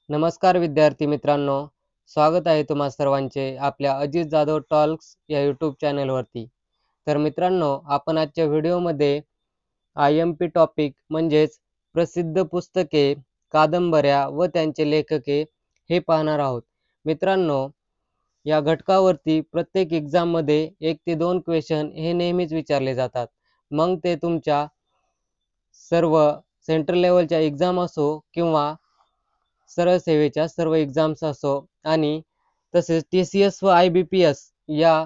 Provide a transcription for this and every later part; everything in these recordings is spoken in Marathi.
नमस्कार विद्यार्थी मित्रांनो, स्वागत आहे तुम्हा सर्वांचे आपल्या अजित जाधव टॉल्क्स या यूट्यूब चॅनलवरती. तर मित्रांनो, आपण आजच्या व्हिडिओमध्ये IMP टॉपिक म्हणजेच प्रसिद्ध पुस्तके, कादंबऱ्या व त्यांचे लेखके हे पाहणार आहोत. मित्रांनो, या घटकावरती प्रत्येक एक्झाममध्ये 1 ते 2 क्वेश्चन हे नेहमीच विचारले जातात. मग ते तुमच्या सर्व सेंट्रल लेव्हलच्या एक्झाम असो किंवा सरळ सेवेच्या सर्व एक्झाम्स असो आणि तसेच TCS व IBPS या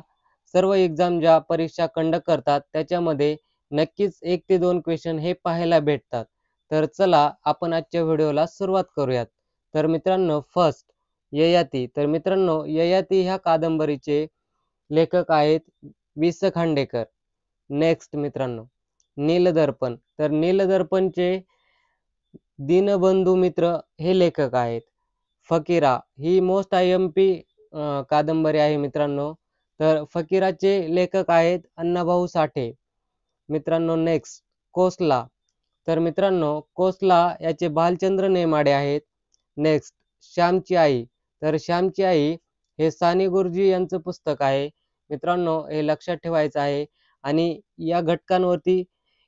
सर्व एक्झाम ज्या परीक्षा कंडक्ट करतात त्याच्यामध्ये नक्कीच 1 ते 2 क्वेश्चन हे पाहायला भेटतात. तर चला आपण आजच्या व्हिडिओला सुरुवात करूयात. तर मित्रांनो फर्स्ट ययाती. तर मित्रांनो ययाती ह्या कादंबरीचे लेखक आहेत वि. स. खांडेकर. नेक्स्ट मित्रांनो नीलदर्पण. तर नीलदर्पणचे दीनबंधू मित्र हे लेखक आहेत. फकीरा ही मोस्ट IMP कादंबरी आहे मित्रांनो. तर फकीराचे लेखक आहेत अण्णाभाऊ साठे. मित्रांनो नेक्स्ट कोसला. तर मित्रांनो कोसला याचे भालचंद्र नेमाडे आहेत. नेक्स्ट श्यामची आई. तर श्यामची आई हे साने गुरुजी यांचं पुस्तक आहे. मित्रांनो हे लक्षात ठेवायचं आहे आणि या घटकांवरती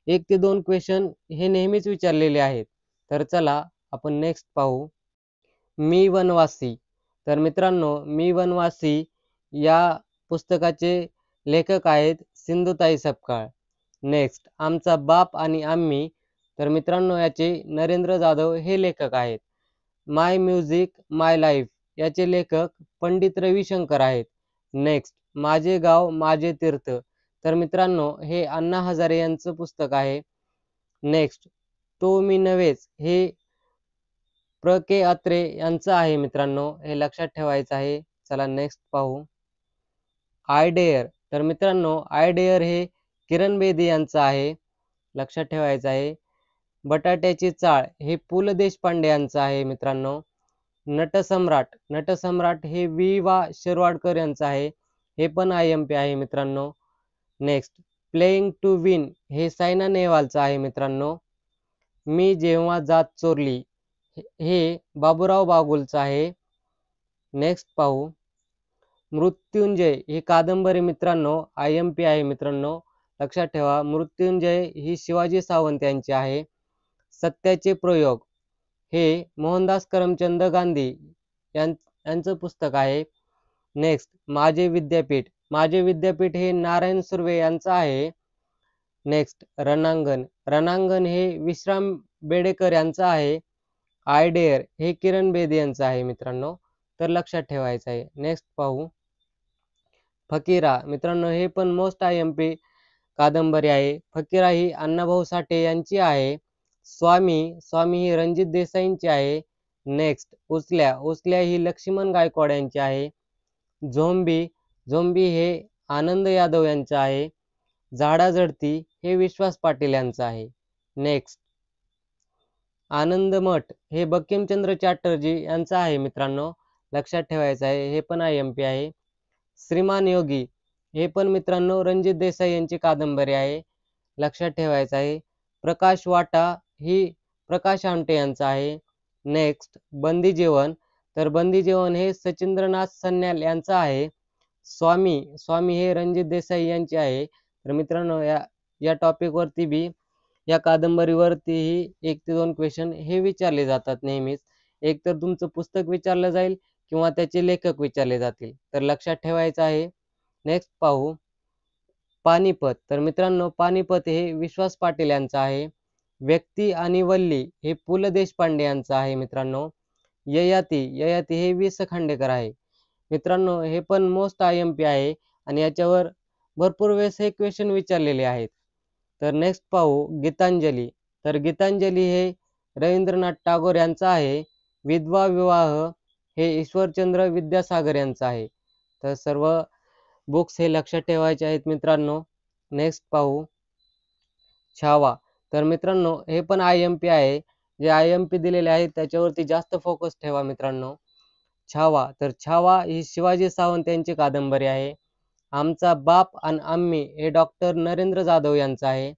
1 ते 2 क्वेश्चन हे नेहमीच विचारलेले आहेत. तर चला आपण नेक्स्ट पाहू. मी वनवासी. तर मित्रांनो मी वनवासी या पुस्तकाचे लेखक आहेत सिंधुताई सपकाळ. नेक्स्ट आमचा बाप आणि आम्ही. तर मित्रांनो याचे नरेंद्र जाधव हे लेखक आहेत. माय म्युझिक माय लाईफ याचे लेखक पंडित रविशंकर आहेत. नेक्स्ट माझे गाव माझे तीर्थ. तर मित्रांनो हे अण्णा हजारे यांचं पुस्तक आहे. नेक्स्ट तो मी नव्हेच हे के. अत्रे यांचं आहे मित्रांनो. हे लक्षात ठेवायचं आहे. चला नेक्स्ट पाहू. I dare. तर मित्रांनो आय डेअर हे किरण बेदी यांचं आहे. लक्षात ठेवायचं आहे. बटाट्याची चाळ हे पु. ल. देशपांडे यांचं आहे मित्रांनो. नटसम्राट. नटसम्राट हे वि. शिरवाडकर यांचं आहे. हे पण IMP आहे मित्रांनो. नेक्स्ट प्लेइंग टू विन हे सायना नेहवालचं आहे मित्रांनो. मी जेव्हा जात चोरली हे बाबूराव बागुलचं आहे. नेक्स्ट पाहू. मृत्युंजय ही कादंबरी मित्रांनो IMP आहे मित्रांनो. लक्षात ठेवा मृत्युंजय ही शिवाजी सावंत यांची आहे. सत्याचे प्रयोग हे मोहनदास करमचंद गांधी यांचं पुस्तक आहे. नेक्स्ट माझे विद्यापीठ. माझे विद्यापीठ हे नारायण सुर्वे यांचं आहे. नेक्स्ट रणांगण. रणांगण हे विश्राम बेडेकर यांचं आहे. आय डेअर हे किरण बेदी यांचं आहे मित्रांनो. तर लक्षात ठेवायचं आहे. नेक्स्ट पाहू. फकीरा. मित्रांनो हे पण मोस्ट IMP कादंबरी आहे. फकीरा ही अण्णाभाऊ साठे यांची आहे. स्वामी ही रणजित देसाईंची आहे. नेक्स्ट उचल्या ही लक्ष्मण गायकवाड यांची आहे. झोंबी हे आनंद यादव यांचं आहे. झाडाझडती हे विश्वास पाटील यांचं आहे. नेक्स्ट आनंद मठ हे बंकिमचंद्र चॅटर्जी यांचं आहे मित्रांनो. लक्षात ठेवायचं आहे. हे पण IMP आहे. श्रीमान योगी हे पण मित्रांनो रणजित देसाई यांची कादंबरी आहे. लक्षात ठेवायचं आहे. प्रकाश वाटा ही प्रकाश आमटे यांचं आहे. नेक्स्ट बंदी जेवण. तर बंदी जेवण हे सचिंद्रनाथ सन्याल यांचं आहे. स्वामी हे रणजित देसाई यांचे आहे. तर मित्रांनो या टॉपिकवरती बी या कादंबरीवरतीही 1 ते 2 क्वेश्चन हे विचारले जातात नेहमीच. एक तर तुमचं पुस्तक विचारलं जाईल किंवा त्याचे लेखक विचारले जातील. तर लक्षात ठेवायचं आहे. नेक्स्ट पाहू. पानिपत. तर मित्रांनो पानिपत हे विश्वास पाटील यांचं आहे. व्यक्ती आणि वल्ली हे पु. ल. देशपांडे यांचं आहे मित्रांनो. ययाती हे वि. स. खांडेकर आहे. मित्रांनो हे पण मोस्ट IMP आहे आणि याच्यावर भरपूर वेळेस हे क्वेश्चन विचारलेले आहेत. तर नेक्स्ट पाहू गीतांजली. तर गीतांजली हे रवींद्रनाथ टागोर यांचं आहे. विधवा विवाह हे ईश्वरचंद्र विद्यासागर यांचं आहे. तर सर्व बुक्स हे लक्षात ठेवायचे आहेत मित्रांनो. नेक्स्ट पाहू छावा. तर मित्रांनो हे पण IMP आहे. जे IMP दिलेले आहेत त्याच्यावरती जास्त फोकस ठेवा मित्रांनो. छावा. तर छावा ही शिवाजी सावंत यांची कादंबरी आहे. आमचा बाप आणि आम्ही हे डॉक्टर नरेंद्र जाधव यांचं आहे.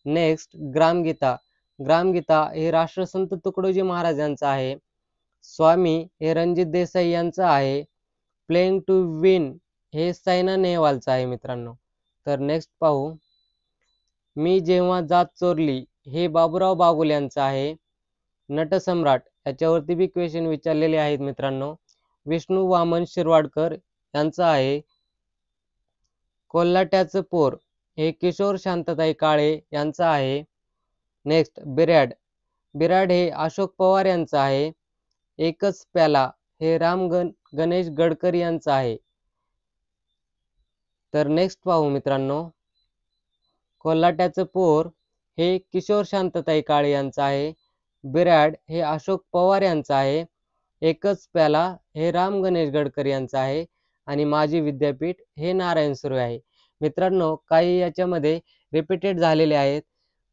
नेक्स्ट ग्रामगीता. ग्रामगीता हे राष्ट्रसंत तुकडोजी महाराज यांचं आहे. स्वामी हे रणजित देसाई यांचं आहे. प्लेइंग टू विन हे सायना नेहवालचं आहे मित्रांनो. तर नेक्स्ट पाहू. मी जेव्हा जात चोरली हे बाबूराव बागुल यांचं आहे. नटसम्राट याच्यावरती बी क्वेश्चन विचारलेले आहेत मित्रांनो. विष्णू वामन शिरवाडकर यांचं आहे. कोल्हाट्याचं पोर हे किशोर शांतताई काळे यांचं आहे. नेक्स्ट बिराड. बिराड हे अशोक पवार यांचं आहे. एकच प्याला हे गणेश गडकर यांचं आहे. तर नेक्स्ट पाहू मित्रांनो. कोल्हाट्याचं पोर हे किशोर शांतताई काळे यांचं आहे. बिराड हे अशोक पवार यांचं आहे. एकच प्याला हे गणेश गडकर यांचं आहे. आणि माजी विद्यापीठ हे नारायण सुर्वे आहे. मित्रांनो काही याच्यामध्ये रिपीटेड झालेले आहेत,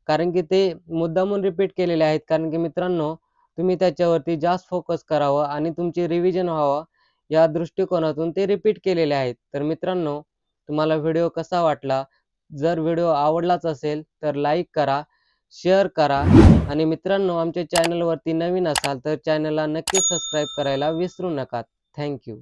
कारण की ते मुद्दामून रिपीट केलेले आहेत, कारण की मित्रांनो तुम्ही त्याच्यावरती जास्त फोकस करावं आणि तुमची रिव्हिजन व्हावं या दृष्टिकोनातून ते रिपीट केलेले आहेत. तर मित्रांनो तुम्हाला व्हिडिओ कसा वाटला? जर व्हिडिओ आवडलाच असेल तर लाईक करा, शेअर करा आणि मित्रांनो आमच्या चॅनलवरती नवीन असाल तर चॅनलला नक्की सबस्क्राईब करायला विसरू नका. Thank you.